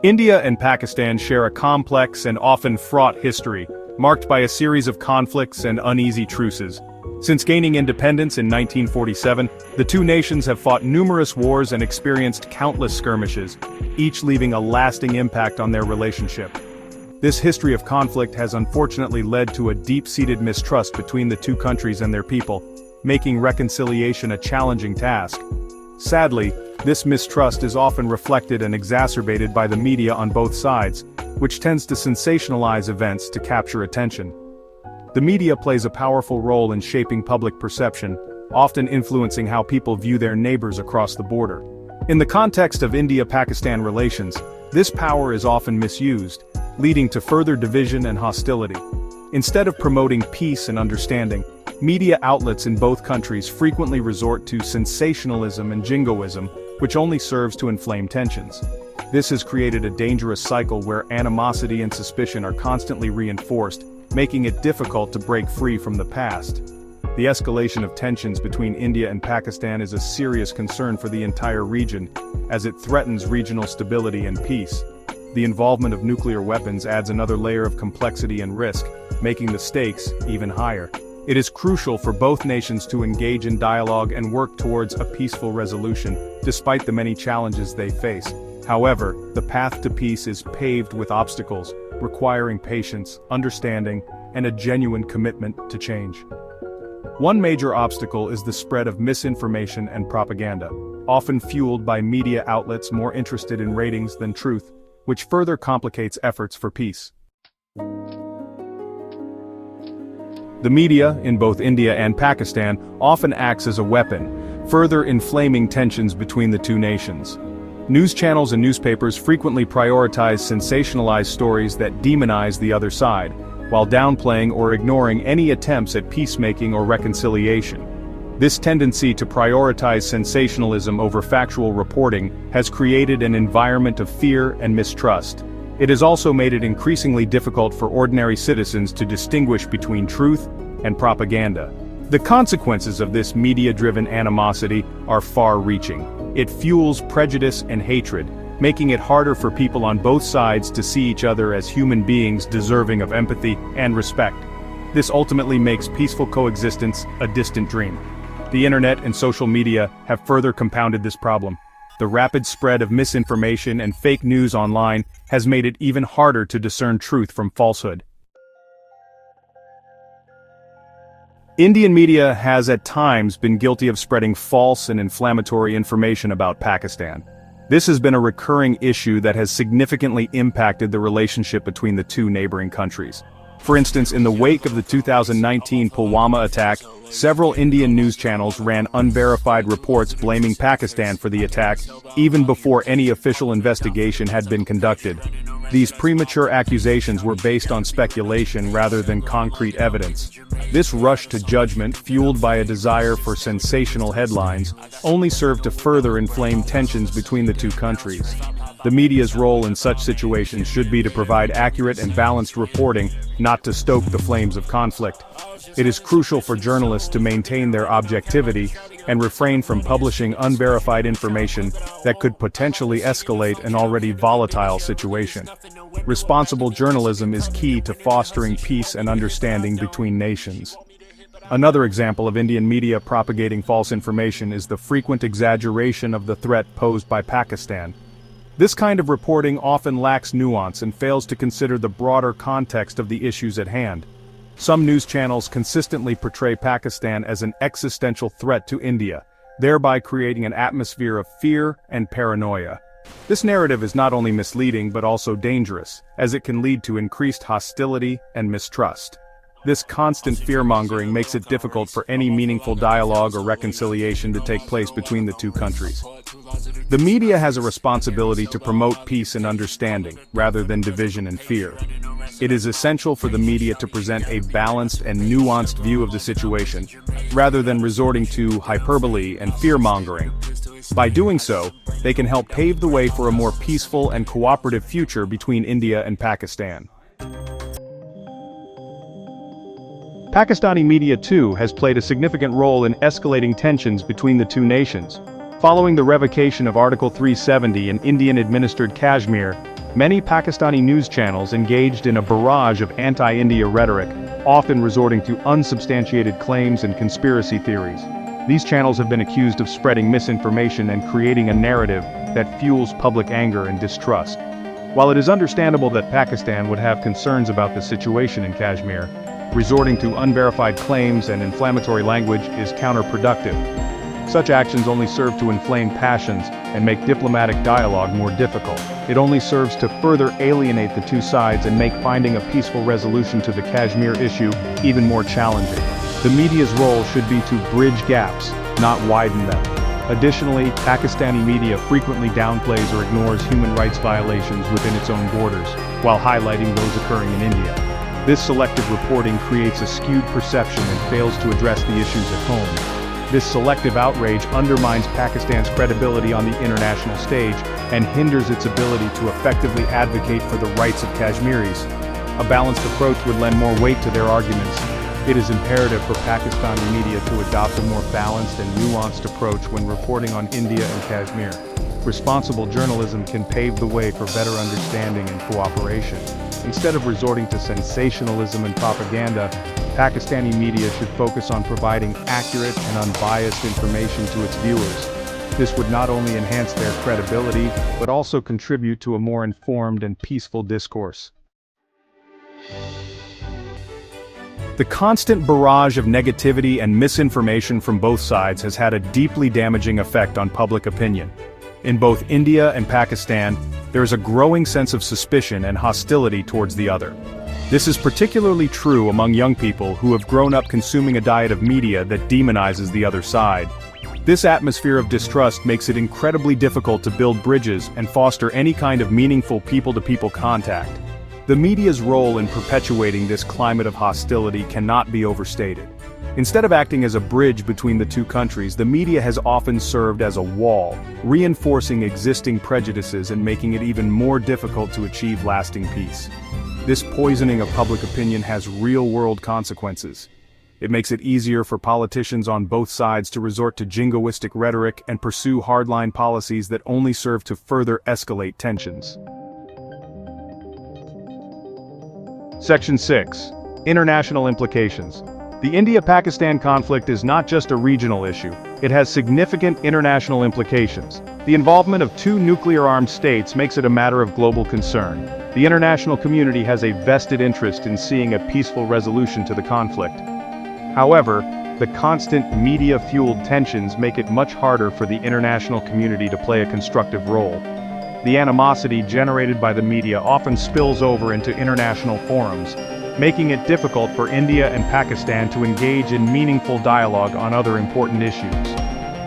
India and Pakistan share a complex and often fraught history, marked by a series of conflicts and uneasy truces. Since gaining independence in 1947, the two nations have fought numerous wars and experienced countless skirmishes, each leaving a lasting impact on their relationship. This history of conflict has unfortunately led to a deep-seated mistrust between the two countries and their people, making reconciliation a challenging task. Sadly, this mistrust is often reflected and exacerbated by the media on both sides, which tends to sensationalize events to capture attention. The media plays a powerful role in shaping public perception, often influencing how people view their neighbors across the border. In the context of India-Pakistan relations, this power is often misused, leading to further division and hostility. Instead of promoting peace and understanding, media outlets in both countries frequently resort to sensationalism and jingoism, which only serves to inflame tensions. This has created a dangerous cycle where animosity and suspicion are constantly reinforced, making it difficult to break free from the past. The escalation of tensions between India and Pakistan is a serious concern for the entire region, as it threatens regional stability and peace. The involvement of nuclear weapons adds another layer of complexity and risk, making the stakes even higher. It is crucial for both nations to engage in dialogue and work towards a peaceful resolution, despite the many challenges they face. However, the path to peace is paved with obstacles, requiring patience, understanding, and a genuine commitment to change. One major obstacle is the spread of misinformation and propaganda, often fueled by media outlets more interested in ratings than truth, which further complicates efforts for peace. The media, in both India and Pakistan, often acts as a weapon, further inflaming tensions between the two nations. News channels and newspapers frequently prioritize sensationalized stories that demonize the other side, while downplaying or ignoring any attempts at peacemaking or reconciliation. This tendency to prioritize sensationalism over factual reporting has created an environment of fear and mistrust. It has also made it increasingly difficult for ordinary citizens to distinguish between truth and propaganda. The consequences of this media-driven animosity are far-reaching. It fuels prejudice and hatred, making it harder for people on both sides to see each other as human beings deserving of empathy and respect. This ultimately makes peaceful coexistence a distant dream. The internet and social media have further compounded this problem. The rapid spread of misinformation and fake news online has made it even harder to discern truth from falsehood. Indian media has at times been guilty of spreading false and inflammatory information about Pakistan. This has been a recurring issue that has significantly impacted the relationship between the two neighboring countries. For instance, in the wake of the 2019 Pulwama attack, several Indian news channels ran unverified reports blaming Pakistan for the attack, even before any official investigation had been conducted. These premature accusations were based on speculation rather than concrete evidence. This rush to judgment, fueled by a desire for sensational headlines, only served to further inflame tensions between the two countries. The media's role in such situations should be to provide accurate and balanced reporting, not to stoke the flames of conflict. It is crucial for journalists to maintain their objectivity and refrain from publishing unverified information that could potentially escalate an already volatile situation. Responsible journalism is key to fostering peace and understanding between nations. Another example of Indian media propagating false information is the frequent exaggeration of the threat posed by Pakistan. This kind of reporting often lacks nuance and fails to consider the broader context of the issues at hand. Some news channels consistently portray Pakistan as an existential threat to India, thereby creating an atmosphere of fear and paranoia. This narrative is not only misleading but also dangerous, as it can lead to increased hostility and mistrust. This constant fear-mongering makes it difficult for any meaningful dialogue or reconciliation to take place between the two countries. The media has a responsibility to promote peace and understanding, rather than division and fear. It is essential for the media to present a balanced and nuanced view of the situation, rather than resorting to hyperbole and fear-mongering. By doing so, they can help pave the way for a more peaceful and cooperative future between India and Pakistan. Pakistani media too has played a significant role in escalating tensions between the two nations. Following the revocation of Article 370 in Indian-administered Kashmir, Many Pakistani news channels engaged in a barrage of anti-India rhetoric, often resorting to unsubstantiated claims and conspiracy theories. These channels have been accused of spreading misinformation and creating a narrative that fuels public anger and distrust. While it is understandable that Pakistan would have concerns about the situation in Kashmir, resorting to unverified claims and inflammatory language is counterproductive. Such actions only serve to inflame passions and make diplomatic dialogue more difficult. It only serves to further alienate the two sides and make finding a peaceful resolution to the Kashmir issue even more challenging. The media's role should be to bridge gaps, not widen them. Additionally, Pakistani media frequently downplays or ignores human rights violations within its own borders, while highlighting those occurring in India. This selective reporting creates a skewed perception and fails to address the issues at home. This selective outrage undermines Pakistan's credibility on the international stage and hinders its ability to effectively advocate for the rights of Kashmiris. A balanced approach would lend more weight to their arguments. It is imperative for Pakistani media to adopt a more balanced and nuanced approach when reporting on India and Kashmir. Responsible journalism can pave the way for better understanding and cooperation. Instead of resorting to sensationalism and propaganda, Pakistani media should focus on providing accurate and unbiased information to its viewers. This would not only enhance their credibility, but also contribute to a more informed and peaceful discourse. The constant barrage of negativity and misinformation from both sides has had a deeply damaging effect on public opinion. In both India and Pakistan, there is a growing sense of suspicion and hostility towards the other. This is particularly true among young people who have grown up consuming a diet of media that demonizes the other side. This atmosphere of distrust makes it incredibly difficult to build bridges and foster any kind of meaningful people-to-people contact. The media's role in perpetuating this climate of hostility cannot be overstated. Instead of acting as a bridge between the two countries, the media has often served as a wall, reinforcing existing prejudices and making it even more difficult to achieve lasting peace. This poisoning of public opinion has real-world consequences. It makes it easier for politicians on both sides to resort to jingoistic rhetoric and pursue hardline policies that only serve to further escalate tensions. Section 6. International implications. The India-Pakistan conflict is not just a regional issue, it has significant international implications. The involvement of two nuclear-armed states makes it a matter of global concern. The international community has a vested interest in seeing a peaceful resolution to the conflict. However, the constant media-fueled tensions make it much harder for the international community to play a constructive role. The animosity generated by the media often spills over into international forums, making it difficult for India and Pakistan to engage in meaningful dialogue on other important issues.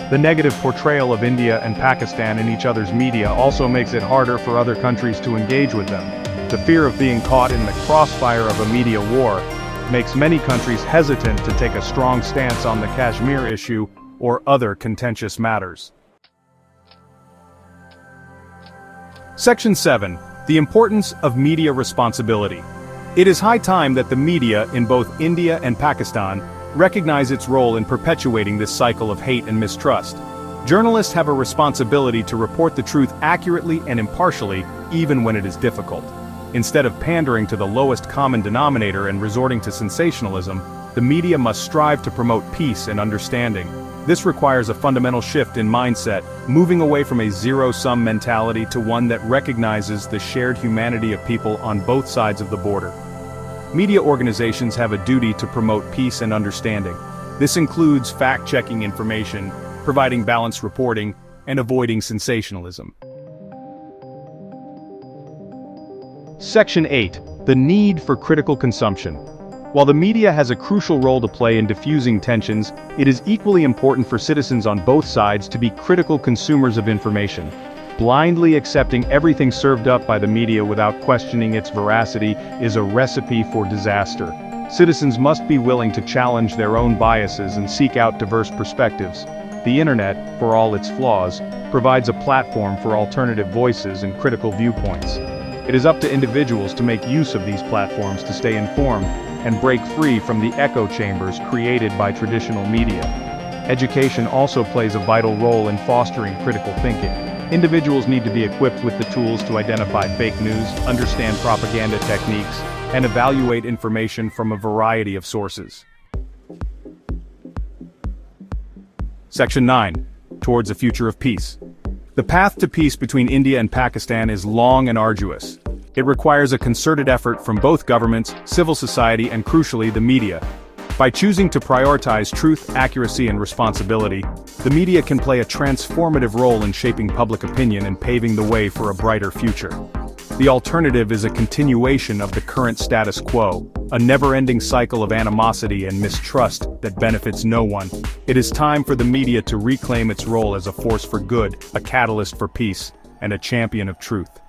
The negative portrayal of India and Pakistan in each other's media also makes it harder for other countries to engage with them. The fear of being caught in the crossfire of a media war makes many countries hesitant to take a strong stance on the Kashmir issue or other contentious matters. Section 7. The importance of media responsibility. It is high time that the media in both India and Pakistan recognize its role in perpetuating this cycle of hate and mistrust. Journalists have a responsibility to report the truth accurately and impartially, even when it is difficult. Instead of pandering to the lowest common denominator and resorting to sensationalism, the media must strive to promote peace and understanding. This requires a fundamental shift in mindset, moving away from a zero-sum mentality to one that recognizes the shared humanity of people on both sides of the border. Media organizations have a duty to promote peace and understanding. This includes fact-checking information, providing balanced reporting, and avoiding sensationalism. Section 8. The need for critical consumption. While the media has a crucial role to play in diffusing tensions, it is equally important for citizens on both sides to be critical consumers of information. Blindly accepting everything served up by the media without questioning its veracity is a recipe for disaster. Citizens must be willing to challenge their own biases and seek out diverse perspectives. The internet, for all its flaws, provides a platform for alternative voices and critical viewpoints. It is up to individuals to make use of these platforms to stay informed and break free from the echo chambers created by traditional media. Education also plays a vital role in fostering critical thinking. Individuals need to be equipped with the tools to identify fake news, understand propaganda techniques, and evaluate information from a variety of sources. Section 9. Towards a future of peace. The path to peace between India and Pakistan is long and arduous. It requires a concerted effort from both governments, civil society, and crucially, the media. By choosing to prioritize truth, accuracy, and responsibility, the media can play a transformative role in shaping public opinion and paving the way for a brighter future. The alternative is a continuation of the current status quo, a never-ending cycle of animosity and mistrust that benefits no one. It is time for the media to reclaim its role as a force for good, a catalyst for peace, and a champion of truth.